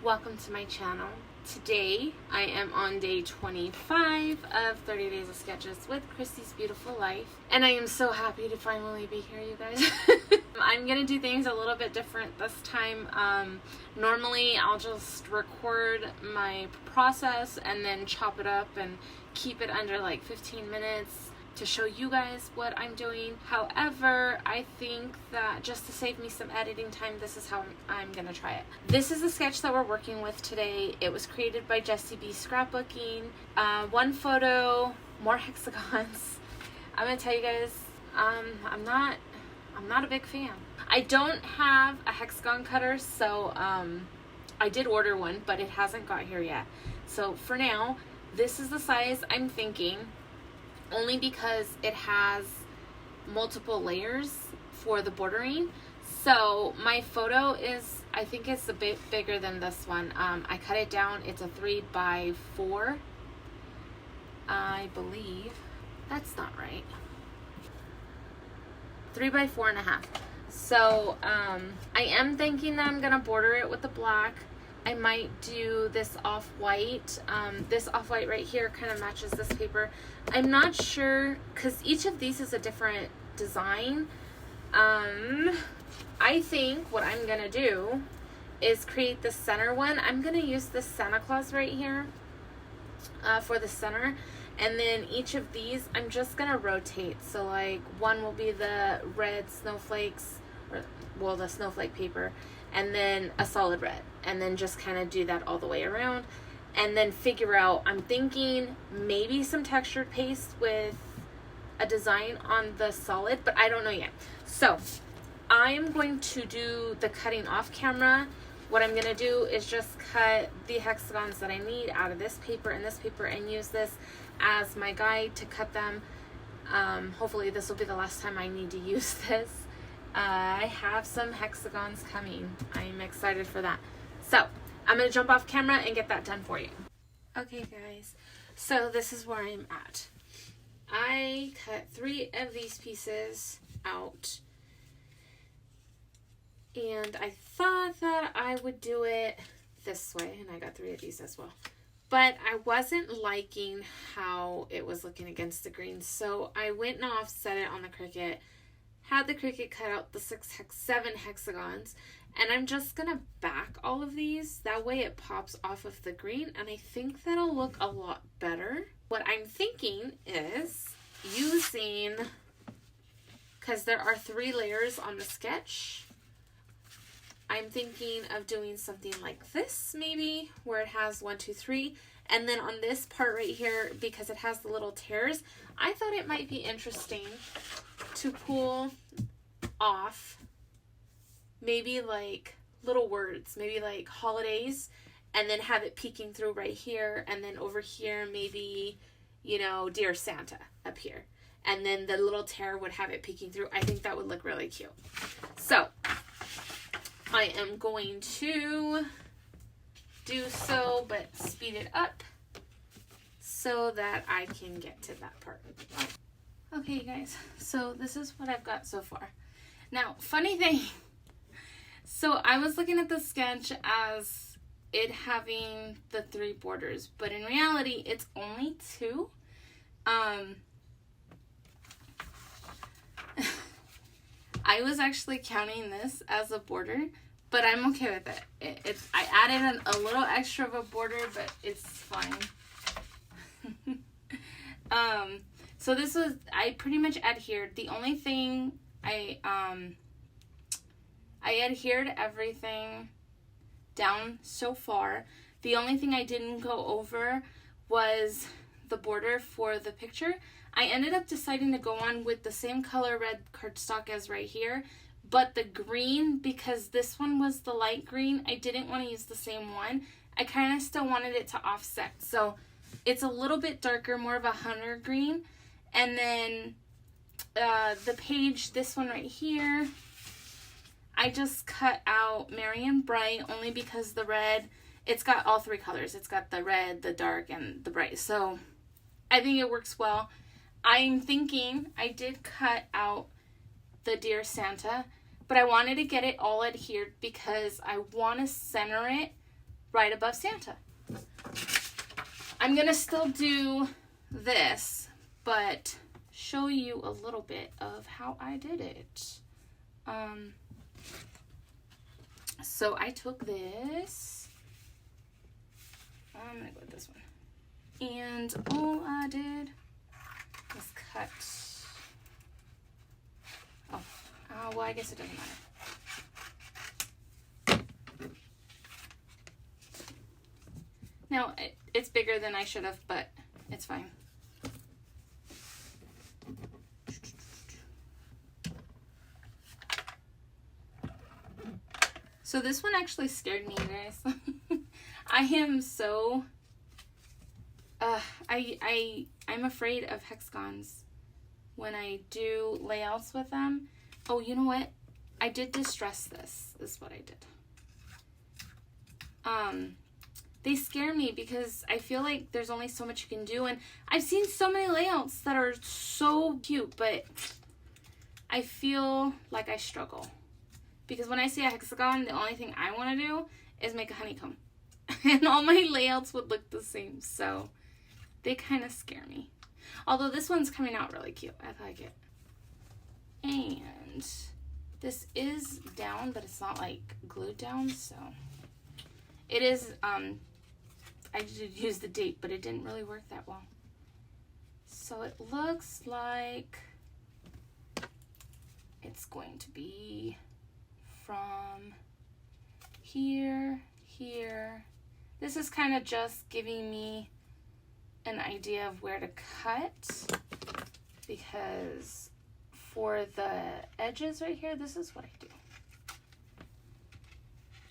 Welcome to my channel. Today I am on day 25 of 30 Days of Sketches with Christy's Beautiful Life, and I am so happy to finally be here, you guys. I'm gonna do things a little bit different this time. Normally I'll just record my process and then chop it up and keep it under like 15 minutes to show you guys what I'm doing. However, I think that just to save me some editing time, this is how I'm gonna try it. This is the sketch that we're working with today. It was created by Jessie B Scrapbooking. One photo, more hexagons. I'm gonna tell you guys, I'm not a big fan. I don't have a hexagon cutter, so I did order one, but it hasn't got here yet. So for now, this is the size I'm thinking, only because it has multiple layers for the bordering. So my photo is, I think it's a bit bigger than this one. I cut it down. It's a 3x4. I believe that's not right. 3x4.5. So I am thinking that I'm gonna border it with the black. I might do this off-white. This off-white right here kind of matches this paper. I'm not sure, because each of these is a different design. I think what I'm gonna do is create the center one. I'm gonna use this Santa Claus right here for the center. And then each of these, I'm just gonna rotate. So like one will be the red snowflakes, or well, the snowflake paper, and then a solid red, and then just kind of do that all the way around, and then figure out, I'm thinking maybe some textured paste with a design on the solid, but I don't know yet. So I'm going to do the cutting off camera. What I'm gonna do is just cut the hexagons that I need out of this paper and this paper, and use this as my guide to cut them. Hopefully this will be the last time I need to use this. I have some hexagons coming. I'm excited for that. So I'm gonna jump off camera and get that done for you. Okay guys, so this is where I'm at. I cut 3 of these pieces out, and I thought that I would do it this way, and I got 3 of these as well. But I wasn't liking how it was looking against the green, so I went and offset it on the Cricut. Had the Cricut cut out the 7 hexagons, and I'm just gonna back all of these. That way it pops off of the green, and I think that'll look a lot better. What I'm thinking is using, because there are 3 layers on the sketch, I'm thinking of doing something like this, maybe, where it has 1, 2, 3, and then on this part right here, because it has the little tears, I thought it might be interesting to pull off maybe like little words, maybe like holidays, and then have it peeking through right here, and then over here maybe, you know, Dear Santa up here, and then the little tear would have it peeking through. I think that would look really cute. So I am going to do so, but speed it up so that I can get to that part. Okay guys, so this is what I've got so far. Now, funny thing, so I was looking at the sketch as it having the 3 borders, but in reality it's only 2. I was actually counting this as a border, but I'm okay with it. I added a little extra of a border, but it's fine. So this was, I pretty much adhered. The only thing I adhered everything down so far. The only thing I didn't go over was the border for the picture. I ended up deciding to go on with the same color red cardstock as right here, but the green, because this one was the light green, I didn't want to use the same one. I kind of still wanted it to offset. So it's a little bit darker, more of a hunter green. And then the page, this one right here, I just cut out Merry and Bright, only because the red, it's got all 3 colors. It's got the red, the dark, and the bright. So I think it works well. I'm thinking I did cut out the Dear Santa, but I wanted to get it all adhered because I want to center it right above Santa. I'm going to still do this, but show you a little bit of how I did it. So I took this. I'm going to go with this one. And all I did was cut. Oh, well, I guess it doesn't matter. Now, it's bigger than I should have, but it's fine. So this one actually scared me, you guys. I am so... I'm afraid of hexagons when I do layouts with them. Oh, you know what? I did distress this. This is what I did. They scare me because I feel like there's only so much you can do. And I've seen so many layouts that are so cute, but I feel like I struggle. Because when I see a hexagon, the only thing I want to do is make a honeycomb. And all my layouts would look the same. So they kind of scare me. Although this one's coming out really cute. I like it. And this is down, but it's not like glued down. So it is, I did use the date, but it didn't really work that well. So it looks like it's going to be from here, here. This is kind of just giving me an idea of where to cut, because for the edges right here, this is what I do.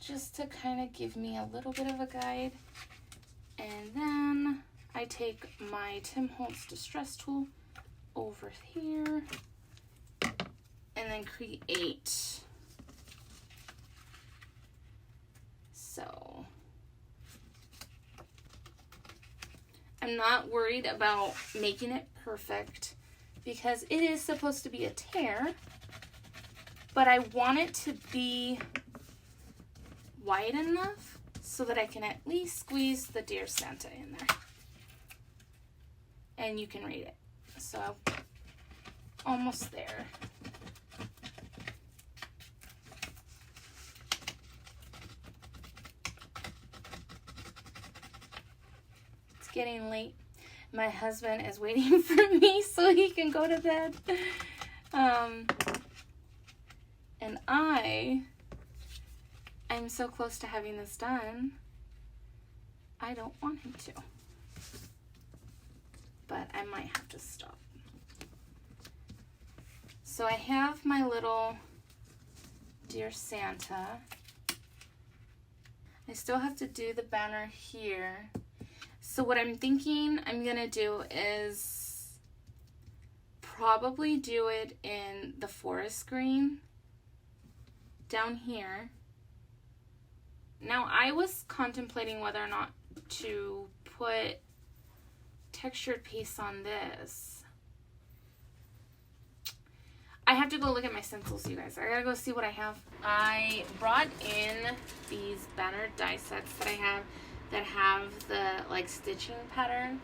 Just to kind of give me a little bit of a guide. And then I take my Tim Holtz Distress tool over here and then create. So I'm not worried about making it perfect because it is supposed to be a tear, but I want it to be wide enough so that I can at least squeeze the Dear Santa in there. And you can read it. So almost there. It's getting late. My husband is waiting for me so he can go to bed. And I'm so close to having this done. I don't want him to. But I might have to stop. So I have my little Dear Santa. I still have to do the banner here. So what I'm thinking I'm gonna do is probably do it in the forest green down here. Now I was contemplating whether or not to put textured paste on this. I have to go look at my stencils, you guys. I gotta go see what I have. I brought in these banner die sets that I have that have the like stitching pattern,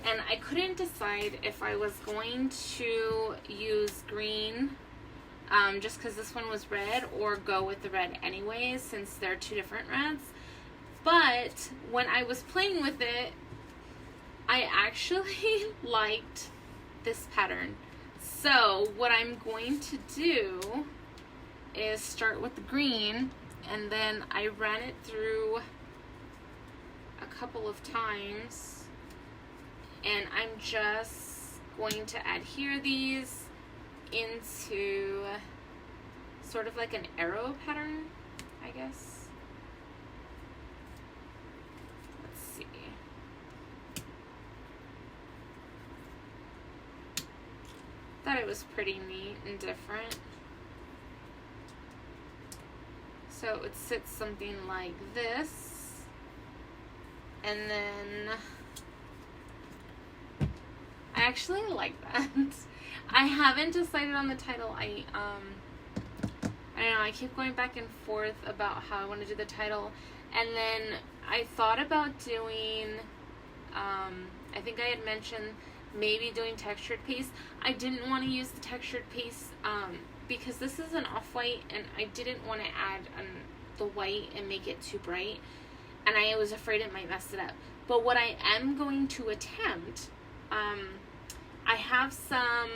and I couldn't decide if I was going to use green just because this one was red, or go with the red anyways since they're two different reds. But when I was playing with it, I actually liked this pattern. So what I'm going to do is start with the green, and then I ran it through a couple of times, and I'm just going to adhere these into sort of like an arrow pattern, I guess. Let's see. Thought it was pretty neat and different. So it would sit something like this, and then I actually like that. I haven't decided on the title. I don't know, I keep going back and forth about how I want to do the title, And then I thought about doing, I think I had mentioned maybe doing textured paste. I didn't want to use the textured paste because this is an off-white, and I didn't want to add the white and make it too bright, and I was afraid it might mess it up. But what I am going to attempt, I have some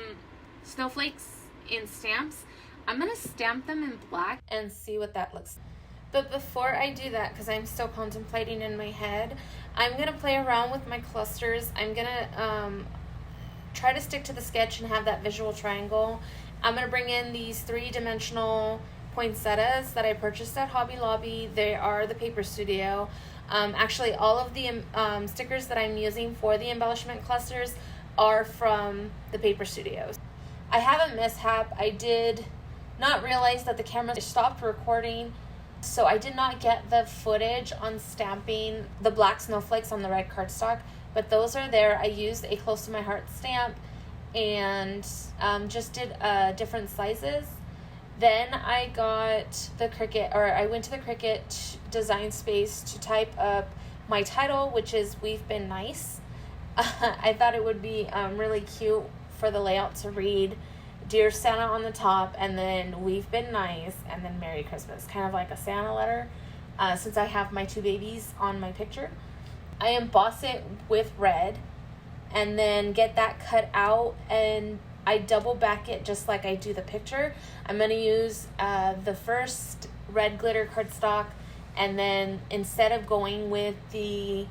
snowflakes in stamps. I'm going to stamp them in black and see what that looks like. But before I do that, because I'm still contemplating in my head, I'm going to play around with my clusters. I'm going to try to stick to the sketch and have that visual triangle. I'm going to bring in these 3-dimensional poinsettias that I purchased at Hobby Lobby. They are the Paper Studio. Actually, all of the stickers that I'm using for the embellishment clusters are from the Paper Studios. I have a mishap. I did not realize that the camera stopped recording, so I did not get the footage on stamping the black snowflakes on the red cardstock, but those are there. I used a Close to My Heart stamp and just did different sizes. Then I got the I went to the Cricut design space to type up my title, which is We've Been Nice. I thought it would be really cute for the layout to read Dear Santa on the top, and then We've Been Nice, and then Merry Christmas, kind of like a Santa letter, since I have my 2 babies on my picture. I emboss it with red, and then get that cut out, and I double back it just like I do the picture. I'm going to use the first red glitter cardstock, and then instead of going with the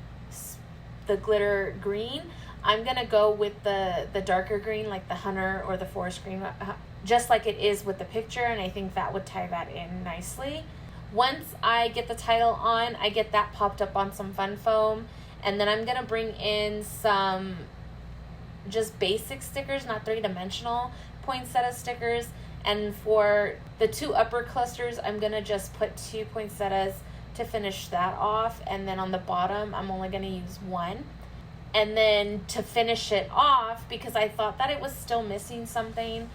glitter green, I'm going to go with the darker green, like the Hunter or the Forest Green, just like it is with the picture, and I think that would tie that in nicely. Once I get the title on, I get that popped up on some fun foam, and then I'm going to bring in some just basic stickers, not 3-dimensional poinsettia stickers, and for the 2 upper clusters, I'm going to just put 2 poinsettias to finish that off, and then on the bottom, I'm only going to use 1. And then to finish it off, because I thought that it was still missing something,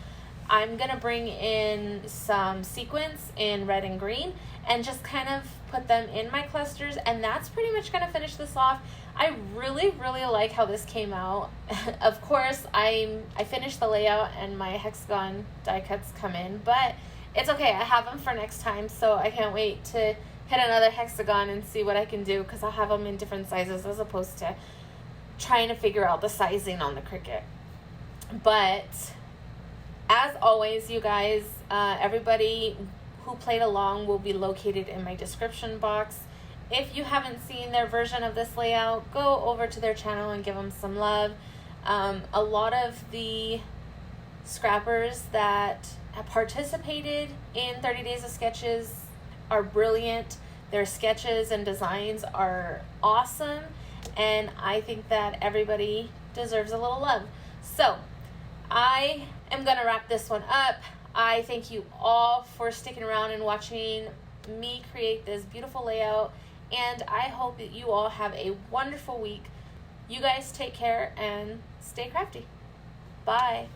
I'm going to bring in some sequins in red and green and just kind of put them in my clusters, and that's pretty much going to finish this off. I really, really like how this came out. Of course, I finished the layout and my hexagon die cuts come in, but it's okay. I have them for next time, so I can't wait to hit another hexagon and see what I can do, because I'll have them in different sizes as opposed to trying to figure out the sizing on the Cricut. But as always, you guys, everybody who played along will be located in my description box. If you haven't seen their version of this layout, go over to their channel and give them some love. A lot of the scrappers that have participated in 30 Days of Sketches are brilliant. Their sketches and designs are awesome, and I think that everybody deserves a little love. So I am going to wrap this one up. I thank you all for sticking around and watching me create this beautiful layout, and I hope that you all have a wonderful week. You guys take care and stay crafty. Bye.